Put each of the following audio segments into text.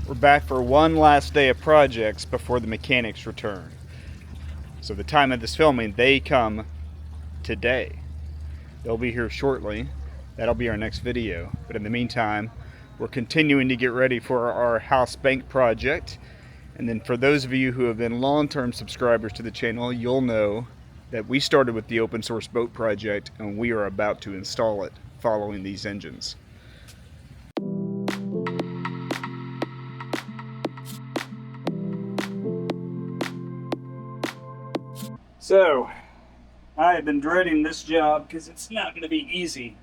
We're back for one last day of projects before the mechanics return. So the time of this filming, they come today. They'll be here shortly. That'll be our next video. But in the meantime, we're continuing to get ready for our house bank project. And then for those of you who have been long-term subscribers to the channel, you'll know that we started with the open source boat project and we are about to install it following these engines. So, I have been dreading this job because it's not going to be easy.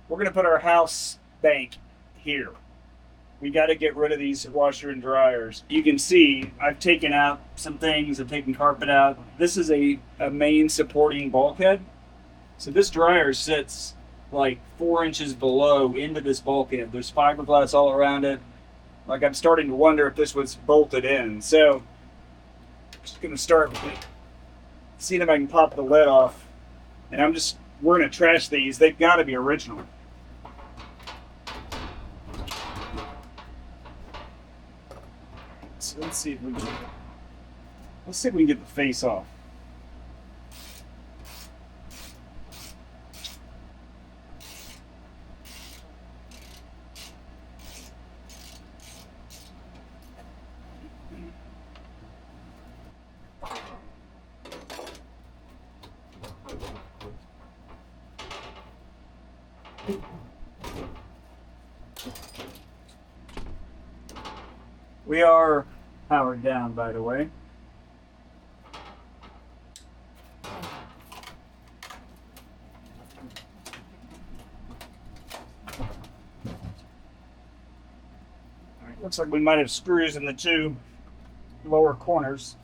We're going to put our house bank here. We got to get rid of these washer and dryers. You can see I've taken out some things, I've taken carpet out. This is a main supporting bulkhead. So this dryer sits like 4 inches below into this bulkhead. There's fiberglass all around it. Like, I'm starting to wonder if this was bolted in. So I'm just going to start with seeing if I can pop the lid off. And we're going to trash these. They've got to be original. So let's see if we can get the face off. We are powered down, by the way. Alright, looks like we might have screws in the two lower corners.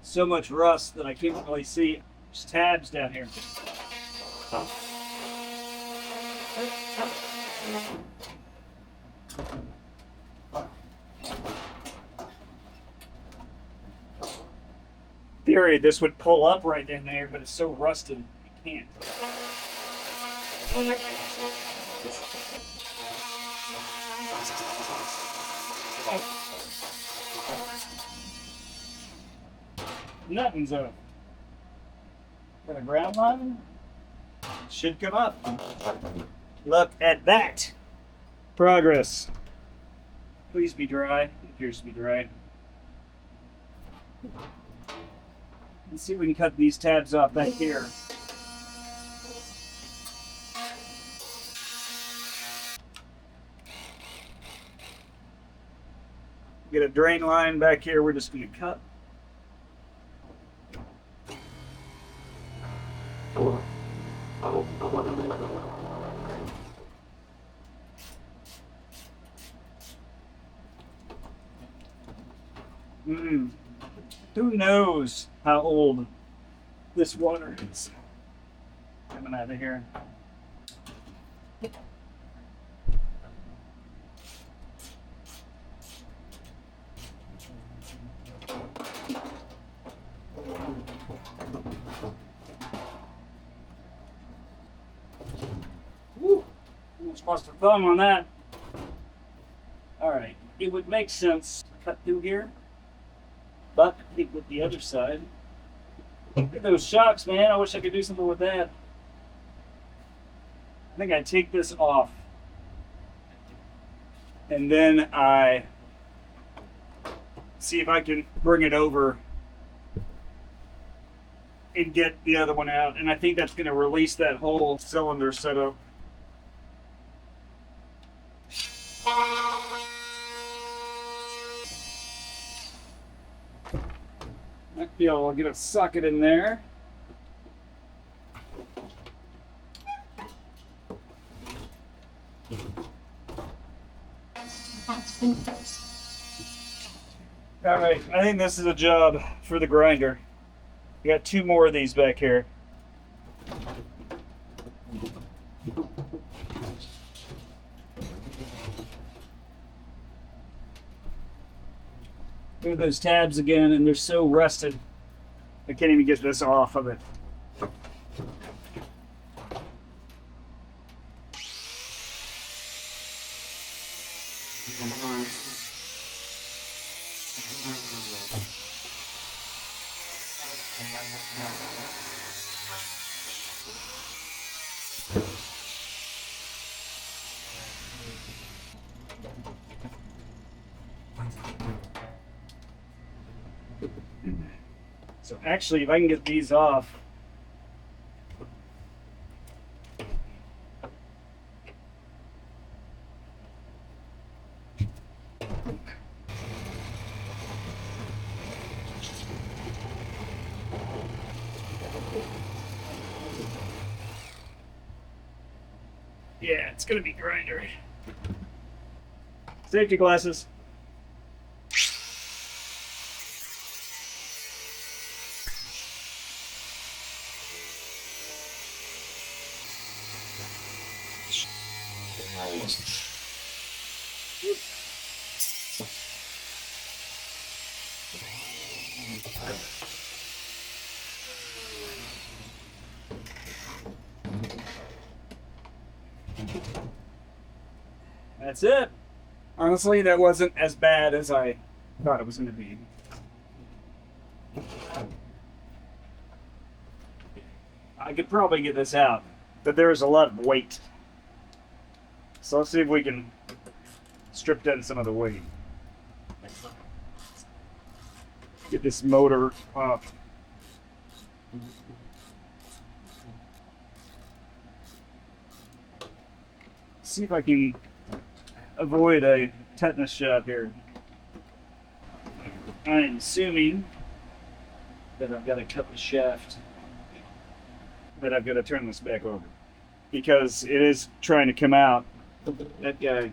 So much rust that I can't really see. There's tabs down here. Theory, this would pull up right in there, but it's so rusted, it can't. Nothing's up. Got a ground line? Should come up. Look at that. Progress. Please be dry. It appears to be dry. Let's see if we can cut these tabs off back here. Get a drain line back here. We're just going to cut. Who knows how old this water is coming out of here. Woo! Almost lost a thumb on that. Alright, it would make sense to cut through here. But I think with the other side, look at those shocks, man. I wish I could do something with that. I think I take this off. And then I see if I can bring it over and get the other one out. And I think that's going to release that whole cylinder setup. Might be able to get a socket in there. Alright, I think this is a job for the grinder. We got 2 more of these back here. Look at those tabs again, and they're so rusted. I can't even get this off of it. So actually, if I can get these off, yeah, it's gonna be grinder. Safety glasses. That's it. Honestly, that wasn't as bad as I thought it was going to be. I could probably get this out, but there is a lot of weight. So let's see if we can strip down some of the weight. Get this motor off. See if I can avoid a tetanus shot here. I'm assuming that I've got to cut the shaft, that I've got to turn this back over because it is trying to come out. That guy, I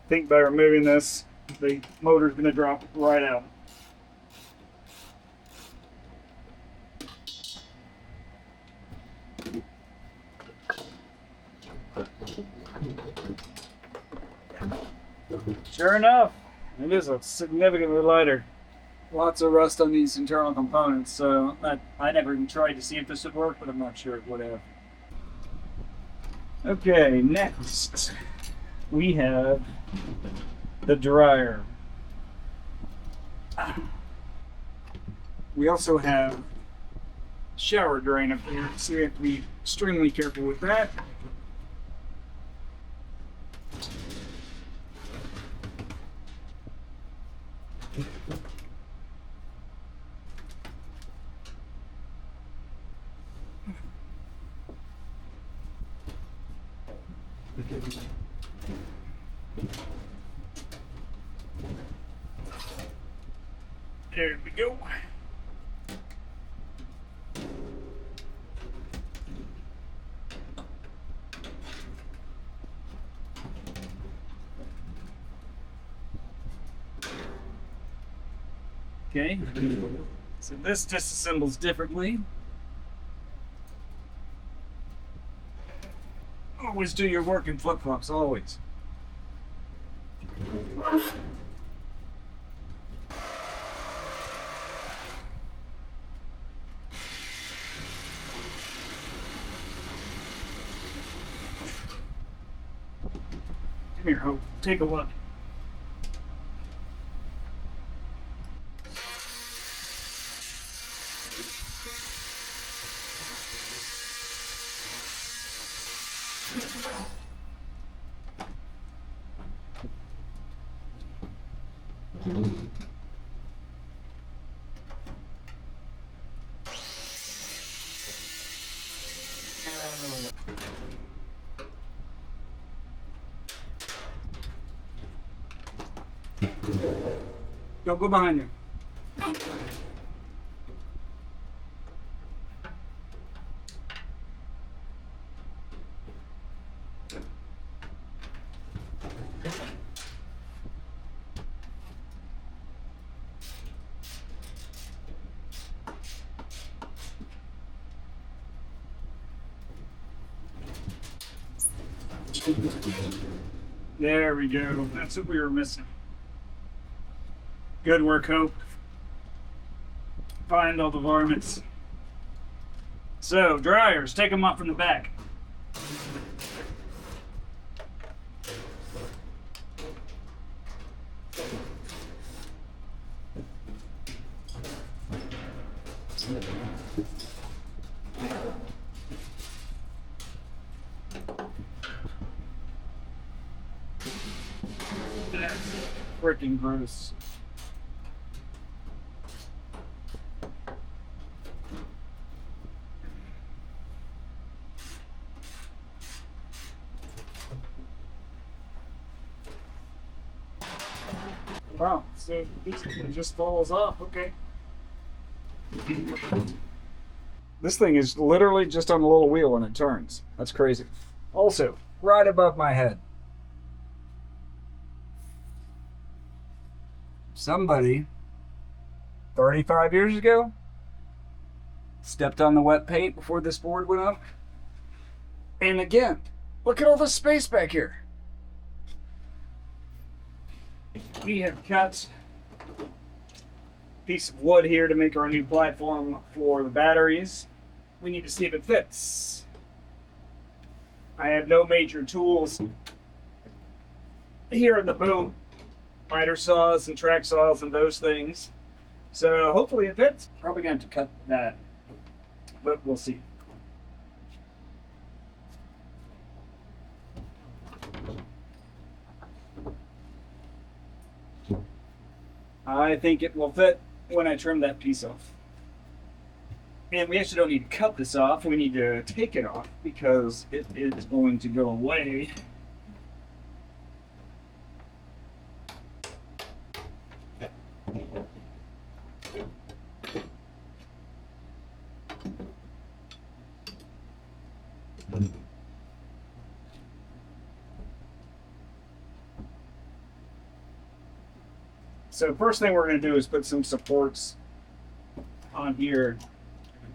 think by removing this, the motor's going to drop right out. Sure enough, it is a significantly lighter. Lots of rust on these internal components, so I never even tried to see if this would work, but I'm not sure it would have. Okay, next we have the dryer. We also have shower drain up here, so we have to be extremely careful with that. There we go. Okay, so this disassembles differently. Always do your work in flip-flops, always. Come here, Hope. Take a look. Don't go behind you. There we go. That's what we were missing. Good work, Hope. Find all the varmints. So, dryers, take them up from the back. That's freaking gross. Wow, so it just falls off, okay. This thing is literally just on a little wheel and it turns. That's crazy. Also, right above my head. Somebody 35 years ago stepped on the wet paint before this board went up. And again, look at all the space back here. We have cut a piece of wood here to make our new platform for the batteries. We need to see if it fits. I have no major tools here in the boom. Miter saws and track saws and those things. So hopefully it fits. Probably going to have to cut that, but we'll see. I think it will fit when I trim that piece off. And we actually don't need to cut this off. We need to take it off because it is going to go away. So first thing we're going to do is put some supports on here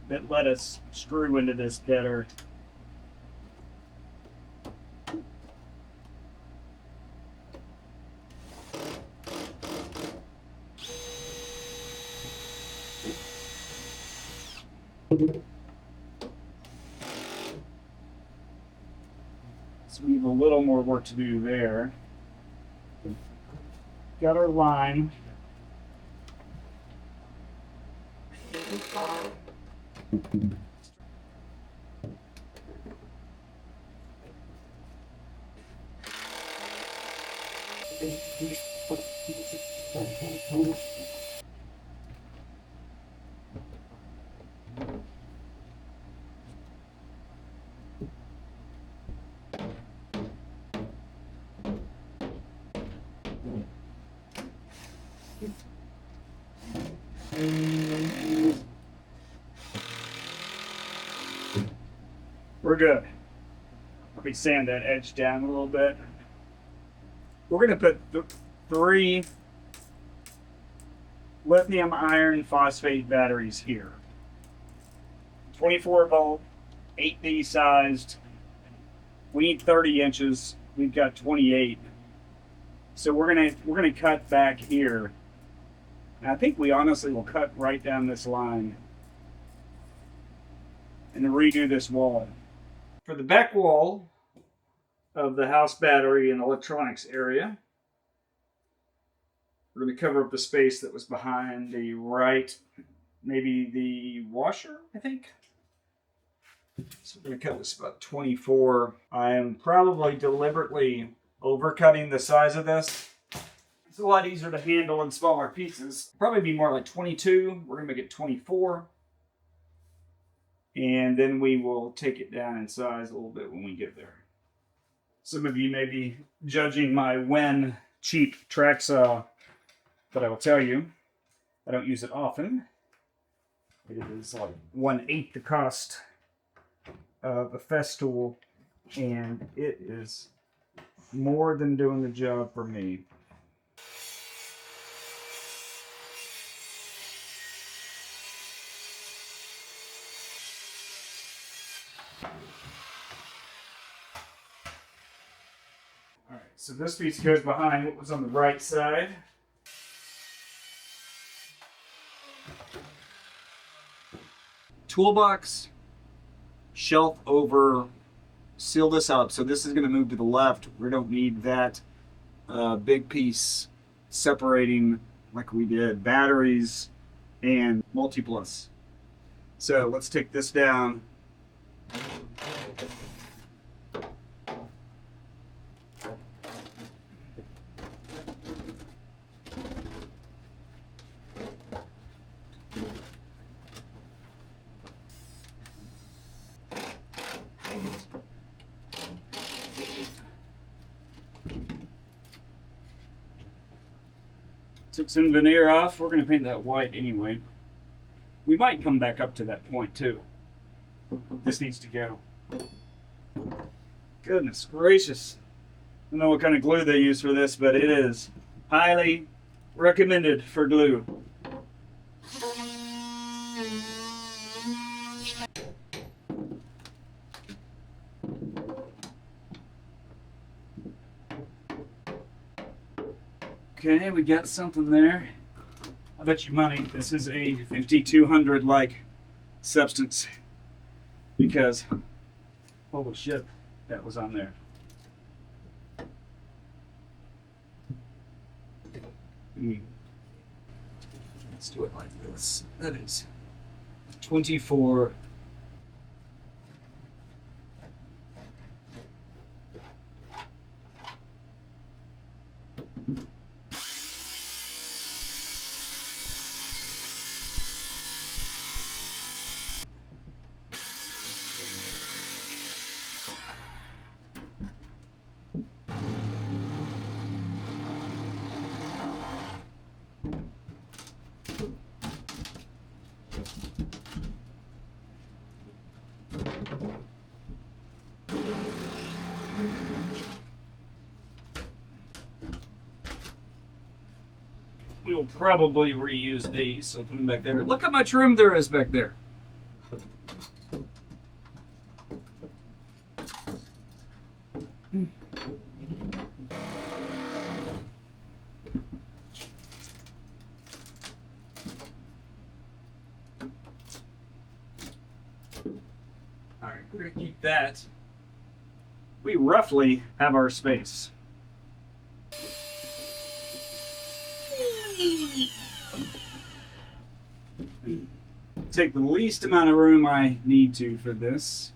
that let us screw into this better. So we have a little more work to do there. Got our line. We're good. Let me sand that edge down a little bit. We're going to put 3 lithium iron phosphate batteries here. 24 volt, 8D sized. We need 30 inches. We've got 28. So we're gonna cut back here. And I think we honestly will cut right down this line and redo this wall. For the back wall of the house battery and electronics area, we're going to cover up the space that was behind the right, maybe the washer, I think. So we're going to cut this about 24. I am probably deliberately overcutting the size of this. It's a lot easier to handle in smaller pieces. Probably be more like 22. We're going to make it 24. And then we will take it down in size a little bit when we get there. Some of you may be judging my Wen cheap track saw, but I will tell you, I don't use it often. It is like 1/8 the cost of a Festool, and it is more than doing the job for me. Alright, so this piece goes behind what was on the right side. toolbox, shelf over, seal this up. So this is going to move to the left. We don't need that big piece separating like we did batteries and multi-plus. So let's take this down. Took some veneer off. We're going to paint that white anyway. We might come back up to that point too. This needs to go. Goodness gracious. I don't know what kind of glue they use for this, but it is highly recommended for glue. Okay, we got something there. I bet you money this is a 5200 like substance, because holy shit, that was on there. Let's do it like this. That is 24. We'll probably reuse these, so put them back there. Look how much room there is back there. All right, we're gonna keep that. We roughly have our space. Take the least amount of room I need to for this,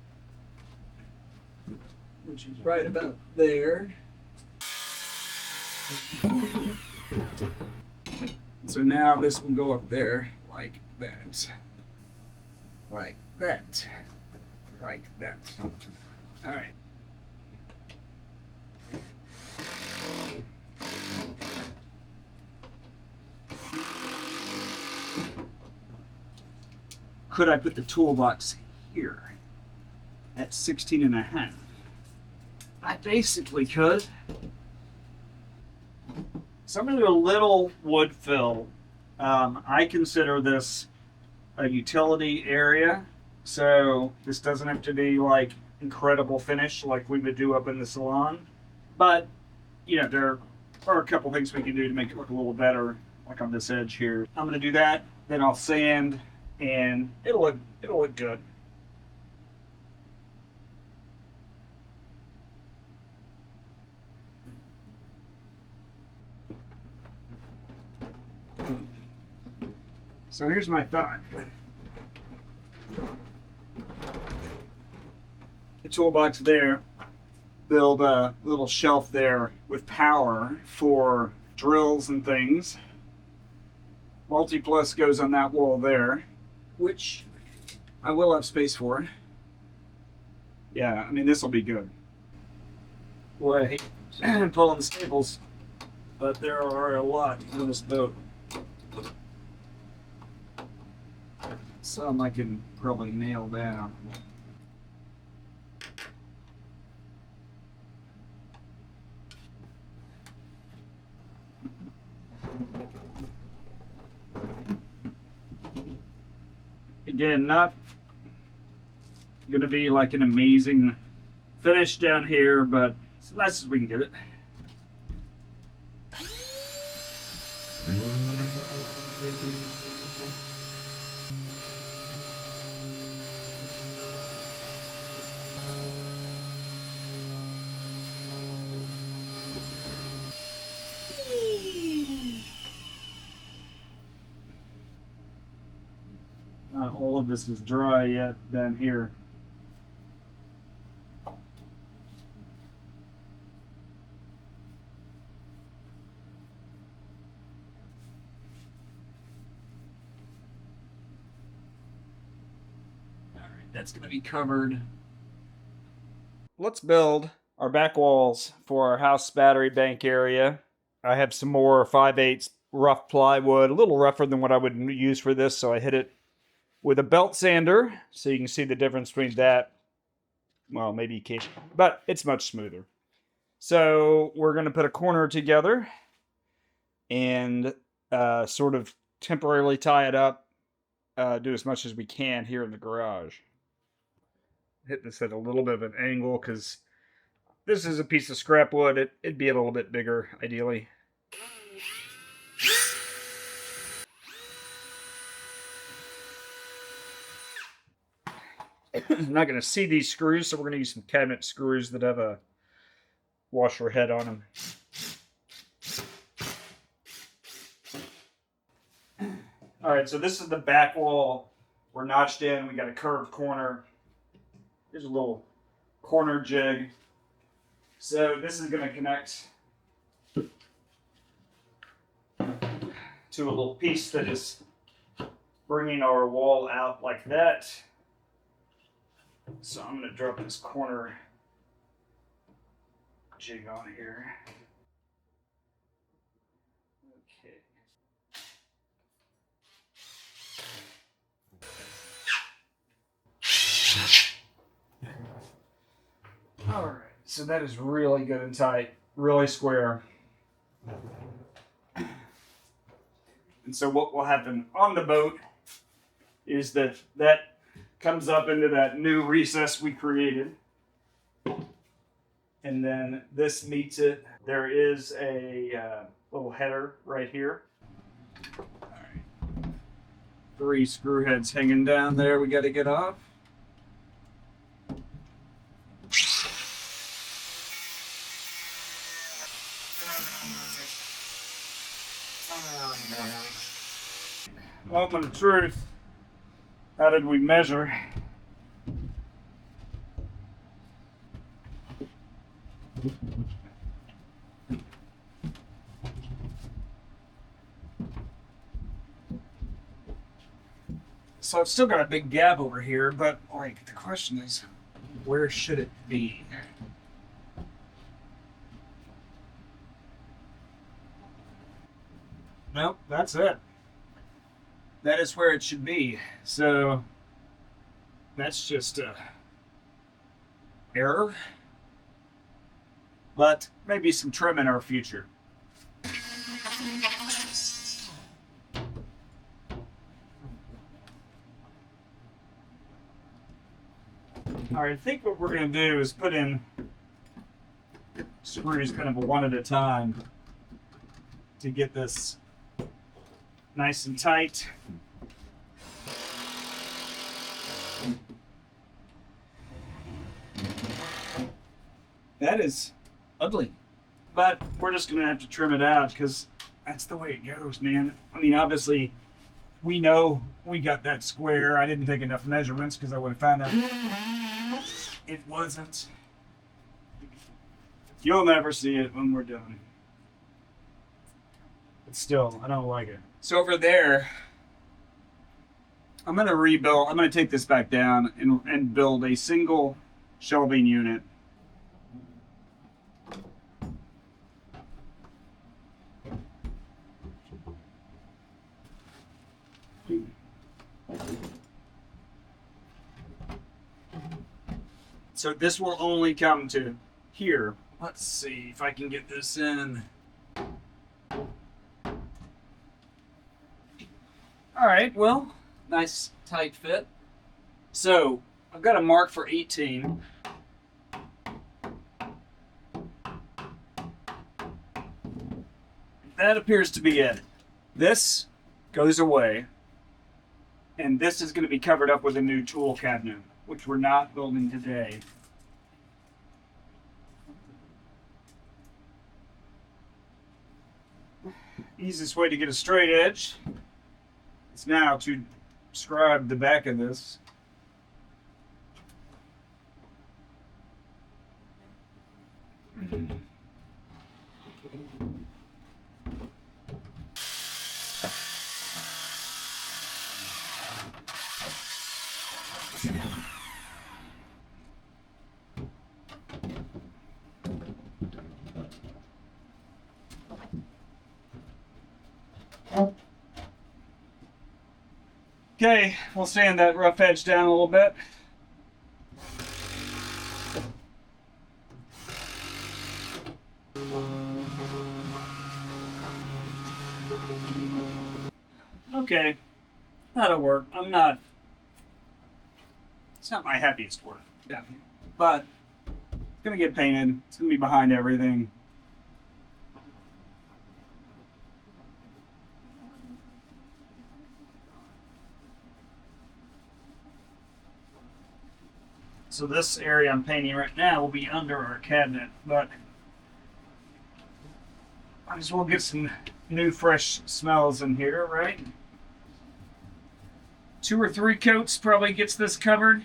which is right about there. So now this will go up there like that, like that, like that. All right. Could I put the toolbox here at 16.5? I basically could. So I'm going to do a little wood fill. I consider this a utility area, so this doesn't have to be like incredible finish like we would do up in the salon. But, you know, there are a couple things we can do to make it look a little better, like on this edge here. I'm going to do that, then I'll sand, and it'll look good. So here's my thought. The toolbox there, build a little shelf there with power for drills and things. Multi-plus goes on that wall there, which I will have space for. Yeah, I mean, this will be good. Boy, I hate pulling staples, but there are a lot on this boat. Some I can probably nail down. Again, not going to be like an amazing finish down here, but as nice as we can get it. if this is dry yet down here. All right, that's going to be covered. Let's build our back walls for our house battery bank area. I have some more 5/8 rough plywood, a little rougher than what I would use for this, so I hit it with a belt sander, so you can see the difference between that. Well, maybe you can't, but it's much smoother. So we're going to put a corner together and sort of temporarily tie it up, do as much as we can here in the garage. Hit this at a little bit of an angle because this is a piece of scrap wood. It'd be a little bit bigger, ideally. I'm not going to see these screws, so we're going to use some cabinet screws that have a washer head on them. All right, so this is the back wall. We're notched in. We got a curved corner. Here's a little corner jig. So this is going to connect to a little piece that is bringing our wall out like that. So I'm going to drop this corner jig on here. Okay. All right, so that is really good and tight, really square. And so what will happen on the boat is that comes up into that new recess we created. And then this meets it. There is a little header right here. All right. 3 screw heads hanging down there we got to get off. Moment of truth. How did we measure? So I've still got a big gap over here, but like the question is, where should it be? Nope, that's it. That is where it should be. So that's just a error, but maybe some trim in our future. All right, I think what we're going to do is put in screws kind of one at a time to get this nice and tight. That is ugly, but we're just going to have to trim it out because that's the way it goes, man. I mean, obviously, we know we got that square. I didn't take enough measurements because I would have found out it wasn't. You'll never see it when we're done. But still, I don't like it. So over there, I'm going to rebuild. I'm going to take this back down and build a single shelving unit. So this will only come to here. Let's see if I can get this in. All right, well, nice tight fit. So I've got a mark for 18. That appears to be it. This goes away, and this is going to be covered up with a new tool cabinet, which we're not building today. Easiest way to get a straight edge is now to scribe the back of this. Okay, we'll sand that rough edge down a little bit. Okay, that'll work. It's not my happiest work, definitely. But it's gonna get painted. It's gonna be behind everything. So this area I'm painting right now will be under our cabinet, but might as well get some new fresh smells in here, right? 2 or 3 coats probably gets this covered.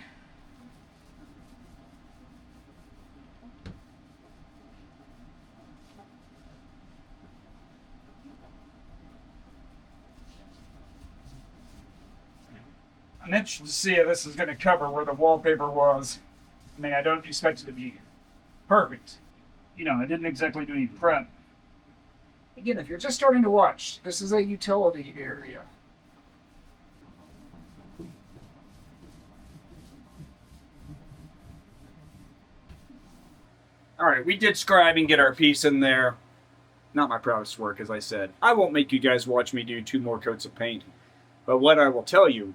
I'm interested to see if this is going to cover where the wallpaper was. I mean, I don't expect it to be perfect. You know, I didn't exactly do any prep. Again, if you're just starting to watch, this is a utility area. All right, we did scribe and get our piece in there. Not my proudest work, as I said. I won't make you guys watch me do 2 more coats of paint. But what I will tell you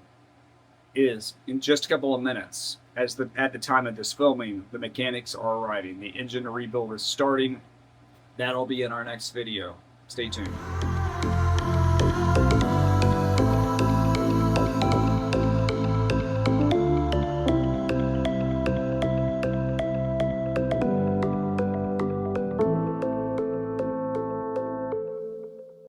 is, in just a couple of minutes, at the time of this filming, the mechanics are arriving. The engine rebuild is starting. That'll be in our next video. Stay tuned.